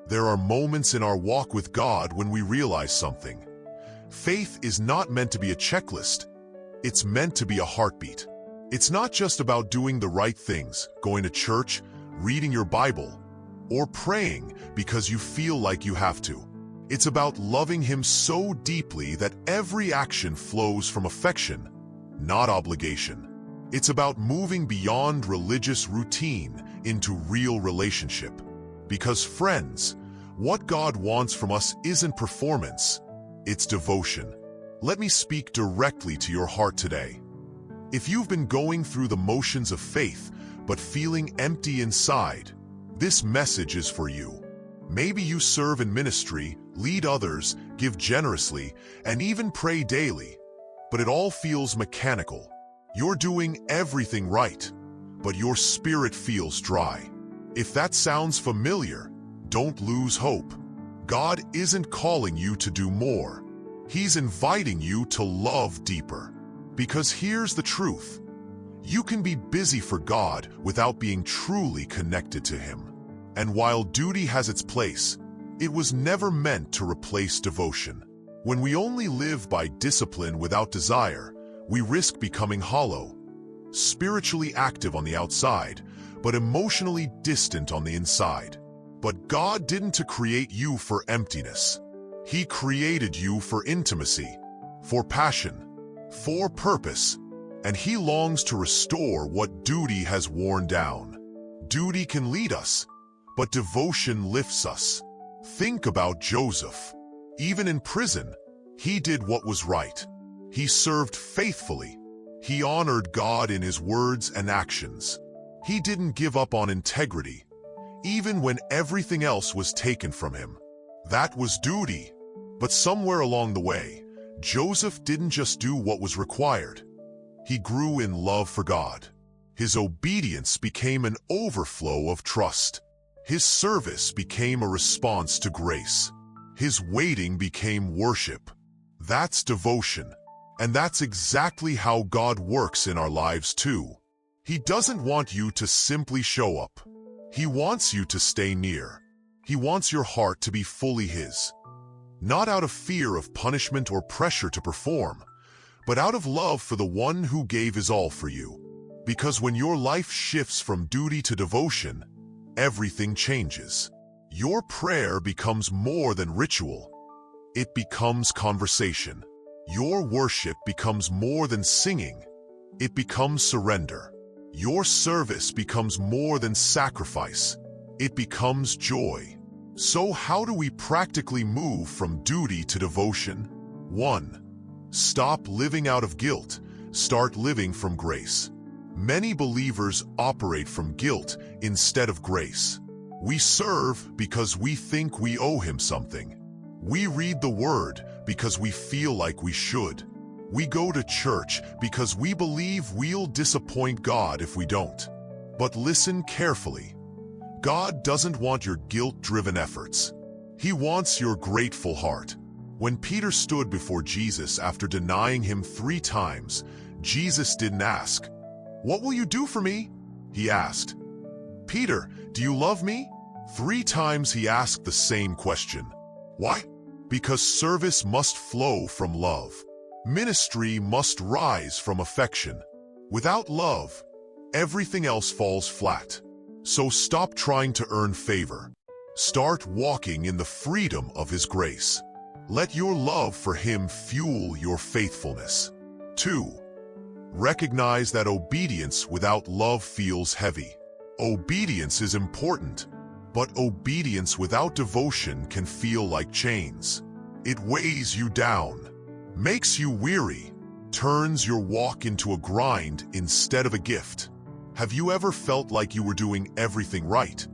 There are moments in our walk with God when we realize something. Faith is not meant to be a checklist. It's meant to be a heartbeat. It's not just about doing the right things, going to church, reading your Bible, or praying because you feel like you have to. It's about loving Him so deeply that every action flows from affection, not obligation. It's about moving beyond religious routine into real relationship. Because friends, what God wants from us isn't performance, it's devotion. Let me speak directly to your heart today. If you've been going through the motions of faith but feeling empty inside, this message is for you. Maybe you serve in ministry, lead others, give generously, and even pray daily, but it all feels mechanical. You're doing everything right, but your spirit feels dry. If that sounds familiar, don't lose hope. God isn't calling you to do more. He's inviting you to love deeper. Because here's the truth. You can be busy for God without being truly connected to Him. And while duty has its place, it was never meant to replace devotion. When we only live by discipline without desire, we risk becoming hollow, spiritually active on the outside, but emotionally distant on the inside. But God didn't create you for emptiness. He created you for intimacy, for passion, for purpose, and He longs to restore what duty has worn down. Duty can lead us, but devotion lifts us. Think about Joseph. Even in prison, he did what was right. He served faithfully. He honored God in his words and actions. He didn't give up on integrity, even when everything else was taken from him. That was duty. But somewhere along the way, Joseph didn't just do what was required. He grew in love for God. His obedience became an overflow of trust. His service became a response to grace. His waiting became worship. That's devotion. And that's exactly how God works in our lives too. He doesn't want you to simply show up. He wants you to stay near. He wants your heart to be fully His. Not out of fear of punishment or pressure to perform, but out of love for the one who gave His all for you. Because when your life shifts from duty to devotion, everything changes. Your prayer becomes more than ritual. It becomes conversation. Your worship becomes more than singing. It becomes surrender. Your service becomes more than sacrifice. It becomes joy. So how do we practically move from duty to devotion? 1. Stop living out of guilt. Start living from grace. Many believers operate from guilt instead of grace. We serve because we think we owe Him something. We read the Word because we feel like we should. We go to church because we believe we'll disappoint God if we don't. But listen carefully. God doesn't want your guilt-driven efforts. He wants your grateful heart. When Peter stood before Jesus after denying Him 3 times, Jesus didn't ask, "What will you do for me?" He asked, "Peter, do you love me?" 3 times he asked the same question. Why? Because service must flow from love. Ministry must rise from affection. Without love, everything else falls flat. So stop trying to earn favor. Start walking in the freedom of His grace. Let your love for Him fuel your faithfulness. 2. Recognize that obedience without love feels heavy. Obedience is important, but obedience without devotion can feel like chains. It weighs you down, makes you weary, turns your walk into a grind instead of a gift. Have you ever felt like you were doing everything right,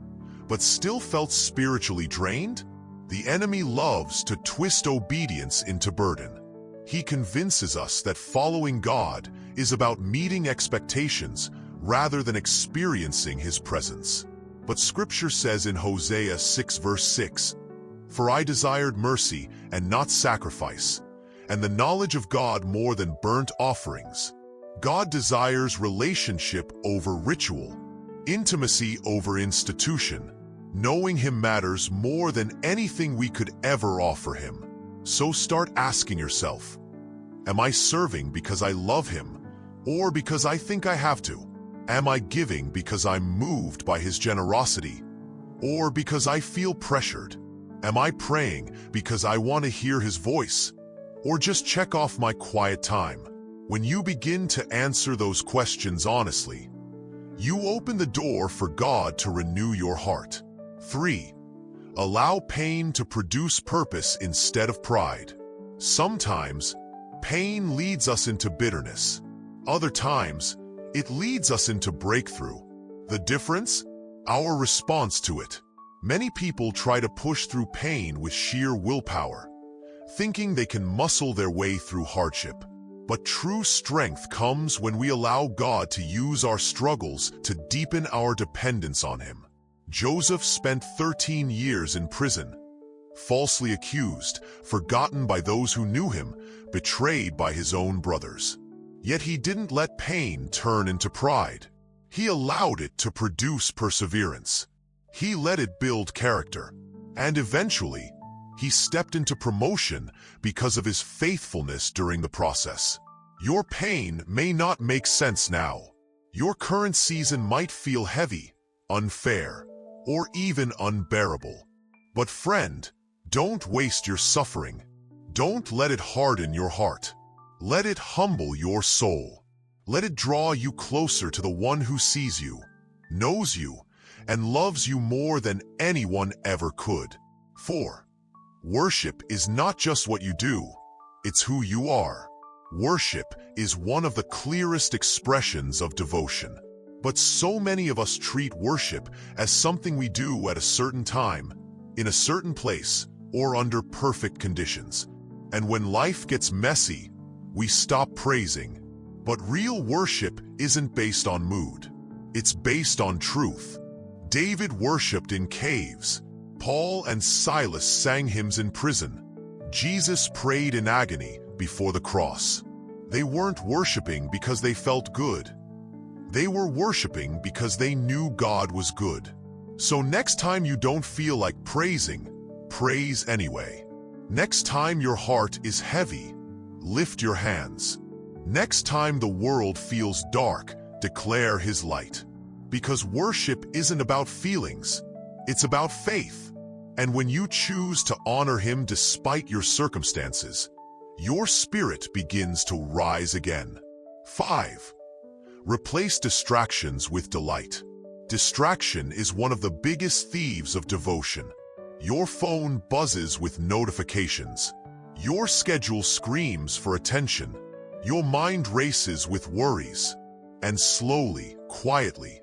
but still felt spiritually drained? The enemy loves to twist obedience into burden. He convinces us that following God is about meeting expectations rather than experiencing His presence. But Scripture says in Hosea 6 verse 6, "For I desired mercy and not sacrifice, and the knowledge of God more than burnt offerings." God desires relationship over ritual, intimacy over institution, Knowing him matters more than anything we could ever offer him. So start asking yourself, am I serving because I love him, or because I think I have to? Am I giving because I'm moved by his generosity, or because I feel pressured? Am I praying because I want to hear his voice, or just check off my quiet time? When you begin to answer those questions honestly, you open the door for God to renew your heart. 3. Allow pain to produce purpose instead of pride. Sometimes, pain leads us into bitterness. Other times, it leads us into breakthrough. The difference? Our response to it. Many people try to push through pain with sheer willpower, thinking they can muscle their way through hardship. But true strength comes when we allow God to use our struggles to deepen our dependence on him. Joseph spent 13 years in prison, falsely accused, forgotten by those who knew him, betrayed by his own brothers. Yet he didn't let pain turn into pride. He allowed it to produce perseverance. He let it build character. And eventually, he stepped into promotion because of his faithfulness during the process. Your pain may not make sense now. Your current season might feel heavy, unfair, or even unbearable. But friend, don't waste your suffering. Don't let it harden your heart. Let it humble your soul. Let it draw you closer to the one who sees you, knows you, and loves you more than anyone ever could. 4. Worship is not just what you do, it's who you are. Worship is one of the clearest expressions of devotion. But so many of us treat worship as something we do at a certain time, in a certain place, or under perfect conditions. And when life gets messy, we stop praising. But real worship isn't based on mood. It's based on truth. David worshipped in caves. Paul and Silas sang hymns in prison. Jesus prayed in agony before the cross. They weren't worshiping because they felt good. They were worshiping because they knew God was good. So next time you don't feel like praising, praise anyway. Next time your heart is heavy, lift your hands. Next time the world feels dark, declare his light. Because worship isn't about feelings, it's about faith. And when you choose to honor him despite your circumstances, your spirit begins to rise again. 5. Replace distractions with delight. Distraction is one of the biggest thieves of devotion. Your phone buzzes with notifications. Your schedule screams for attention. Your mind races with worries. And slowly, quietly,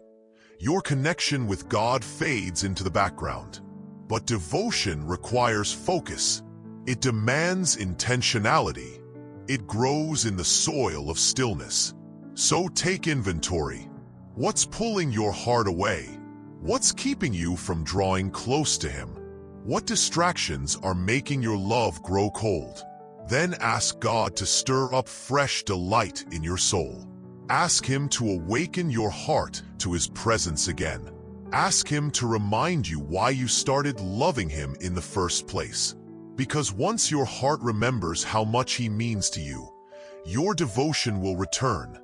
your connection with God fades into the background. But devotion requires focus. It demands intentionality. It grows in the soil of stillness. So take inventory. What's pulling your heart away? What's keeping you from drawing close to him? What distractions are making your love grow cold? Then ask God to stir up fresh delight in your soul. Ask him to awaken your heart to his presence again. Ask him to remind you why you started loving him in the first place. Because once your heart remembers how much he means to you, your devotion will return,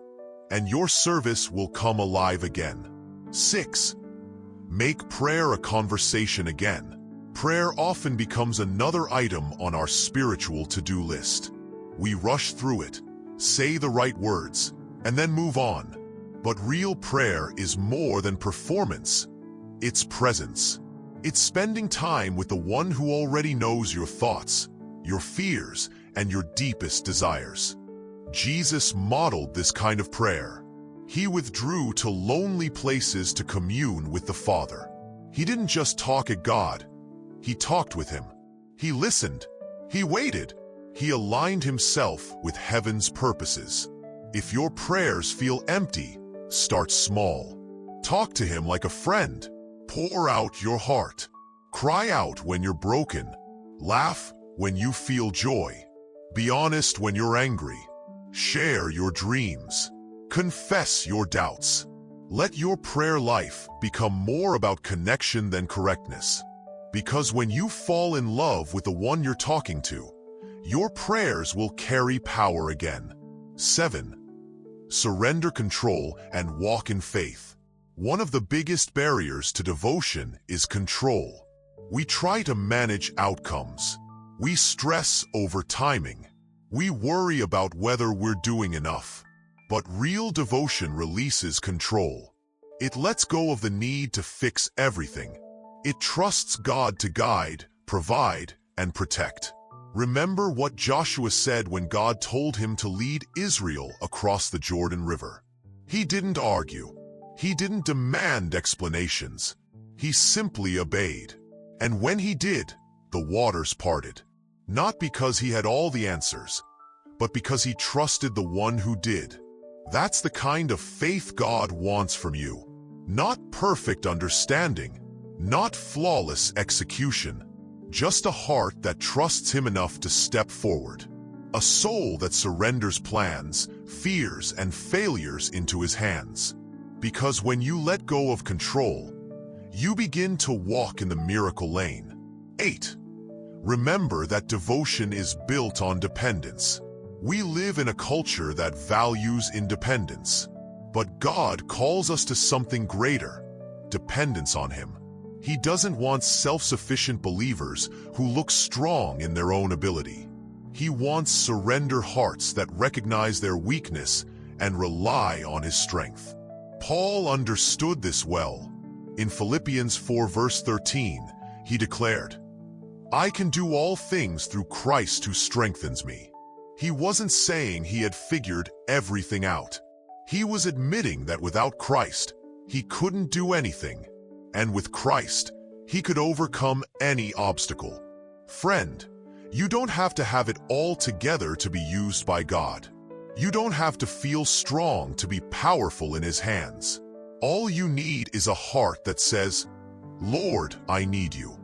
and your service will come alive again. 6. Make prayer a conversation again. Prayer often becomes another item on our spiritual to-do list. We rush through it, say the right words, and then move on. But real prayer is more than performance. It's presence. It's spending time with the one who already knows your thoughts, your fears, and your deepest desires. Jesus modeled this kind of prayer. He withdrew to lonely places to commune with the Father. He didn't just talk at God. He talked with him. He listened. He waited. He aligned himself with heaven's purposes. If your prayers feel empty, start small. Talk to him like a friend. Pour out your heart. Cry out when you're broken. Laugh when you feel joy. Be honest when you're angry. Share your dreams. Confess your doubts. Let your prayer life become more about connection than correctness. Because when you fall in love with the one you're talking to, your prayers will carry power again. 7. Surrender control and walk in faith. One of the biggest barriers to devotion is control. We try to manage outcomes. We stress over timing. We worry about whether we're doing enough. But real devotion releases control. It lets go of the need to fix everything. It trusts God to guide, provide, and protect. Remember what Joshua said when God told him to lead Israel across the Jordan River. He didn't argue. He didn't demand explanations. He simply obeyed. And when he did, the waters parted. Not because he had all the answers, but because he trusted the one who did. That's the kind of faith God wants from you. Not perfect understanding, not flawless execution, just a heart that trusts him enough to step forward. A soul that surrenders plans, fears, and failures into his hands. Because when you let go of control, you begin to walk in the miracle lane. 8. Remember that devotion is built on dependence. We live in a culture that values independence. But God calls us to something greater, dependence on him. He doesn't want self-sufficient believers who look strong in their own ability. He wants surrender hearts that recognize their weakness and rely on his strength. Paul understood this well. In Philippians 4 verse 13, he declared, "I can do all things through Christ who strengthens me." He wasn't saying he had figured everything out. He was admitting that without Christ, he couldn't do anything. And with Christ, he could overcome any obstacle. Friend, you don't have to have it all together to be used by God. You don't have to feel strong to be powerful in his hands. All you need is a heart that says, "Lord, I need you."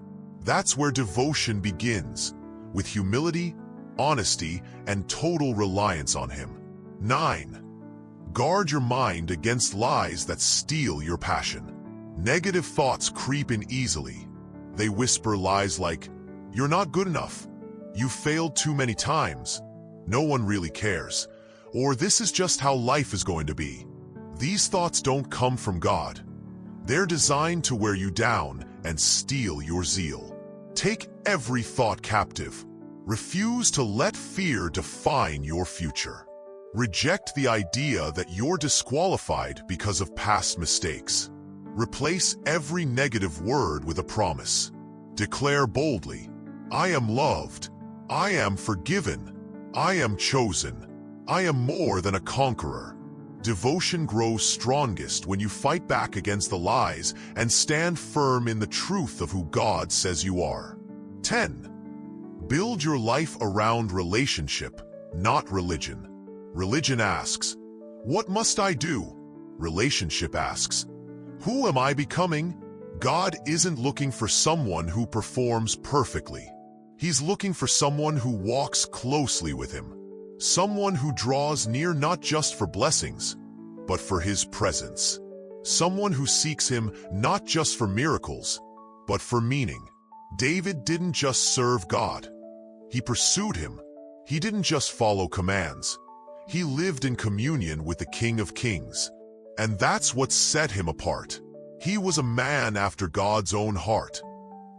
That's where devotion begins, with humility, honesty, and total reliance on him. 9. Guard your mind against lies that steal your passion. Negative thoughts creep in easily. They whisper lies like, "You're not good enough," "You failed too many times," "No one really cares," or "This is just how life is going to be." These thoughts don't come from God. They're designed to wear you down and steal your zeal. Take every thought captive. Refuse to let fear define your future. Reject the idea that you're disqualified because of past mistakes. Replace every negative word with a promise. Declare boldly, "I am loved. I am forgiven. I am chosen. I am more than a conqueror." Devotion grows strongest when you fight back against the lies and stand firm in the truth of who God says you are. 10. Build your life around relationship, not religion. Religion asks, "What must I do?" Relationship asks, "Who am I becoming?" God isn't looking for someone who performs perfectly. He's looking for someone who walks closely with him. Someone who draws near not just for blessings, but for his presence. Someone who seeks him not just for miracles, but for meaning. David didn't just serve God. He pursued him. He didn't just follow commands. He lived in communion with the King of Kings. And that's what set him apart. He was a man after God's own heart.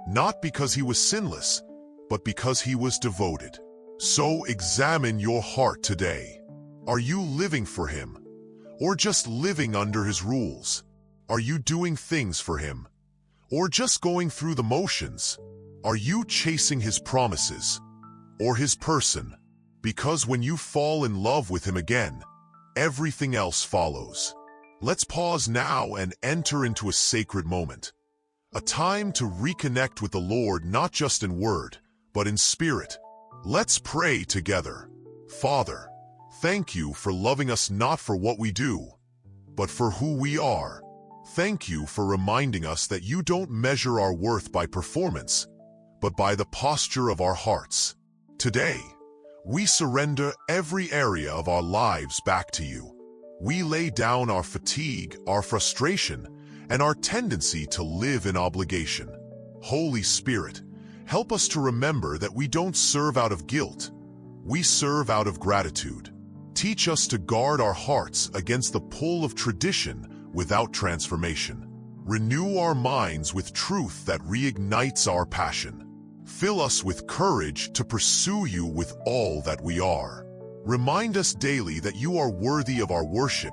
Not because he was sinless, but because he was devoted. So examine your heart today. Are you living for him? Or just living under his rules? Are you doing things for him? Or just going through the motions? Are you chasing his promises? Or his person? Because when you fall in love with him again, everything else follows. Let's pause now and enter into a sacred moment. A time to reconnect with the Lord not just in word, but in spirit. Let's pray together. Father, thank you for loving us not for what we do, but for who we are. Thank you for reminding us that you don't measure our worth by performance, but by the posture of our hearts. Today, we surrender every area of our lives back to you. We lay down our fatigue, our frustration, and our tendency to live in obligation. Holy Spirit, help us to remember that we don't serve out of guilt. We serve out of gratitude. Teach us to guard our hearts against the pull of tradition without transformation. Renew our minds with truth that reignites our passion. Fill us with courage to pursue you with all that we are. Remind us daily that you are worthy of our worship,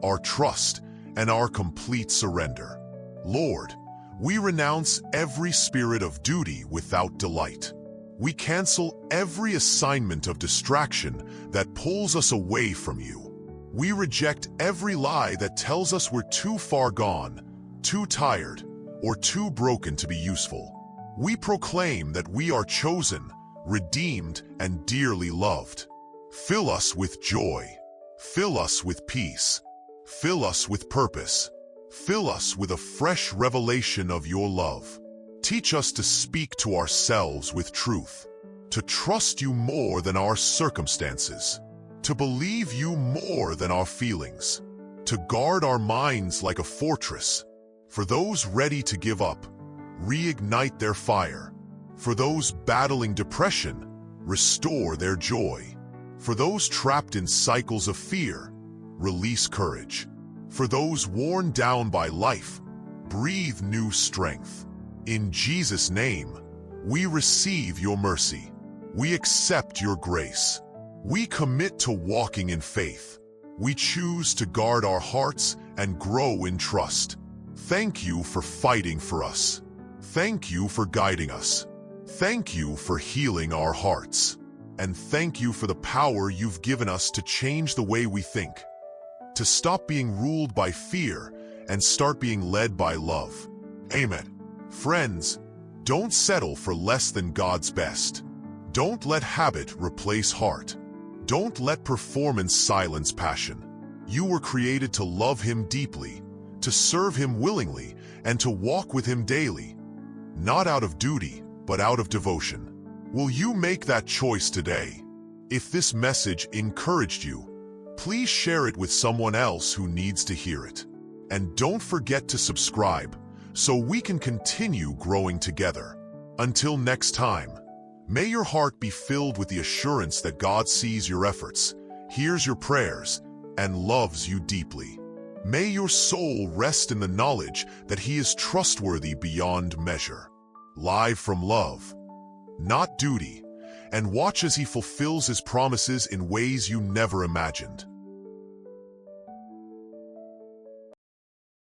our trust, and our complete surrender. Lord, we renounce every spirit of duty without delight. We cancel every assignment of distraction that pulls us away from you. We reject every lie that tells us we're too far gone, too tired, or too broken to be useful. We proclaim that we are chosen, redeemed, and dearly loved. Fill us with joy. Fill us with peace. Fill us with purpose. Fill us with a fresh revelation of your love. Teach us to speak to ourselves with truth, to trust you more than our circumstances, to believe you more than our feelings, to guard our minds like a fortress. For those ready to give up, reignite their fire. For those battling depression, restore their joy. For those trapped in cycles of fear, release courage. For those worn down by life, breathe new strength. In Jesus' name, we receive your mercy. We accept your grace. We commit to walking in faith. We choose to guard our hearts and grow in trust. Thank you for fighting for us. Thank you for guiding us. Thank you for healing our hearts. And thank you for the power you've given us to change the way we think, to stop being ruled by fear and start being led by love. Amen. Friends, don't settle for less than God's best. Don't let habit replace heart. Don't let performance silence passion. You were created to love Him deeply, to serve Him willingly, and to walk with Him daily, not out of duty, but out of devotion. Will you make that choice today? If this message encouraged you, please share it with someone else who needs to hear it. And don't forget to subscribe so we can continue growing together. Until next time, may your heart be filled with the assurance that God sees your efforts, hears your prayers, and loves you deeply. May your soul rest in the knowledge that He is trustworthy beyond measure. Live from love, not duty, and watch as He fulfills His promises in ways you never imagined.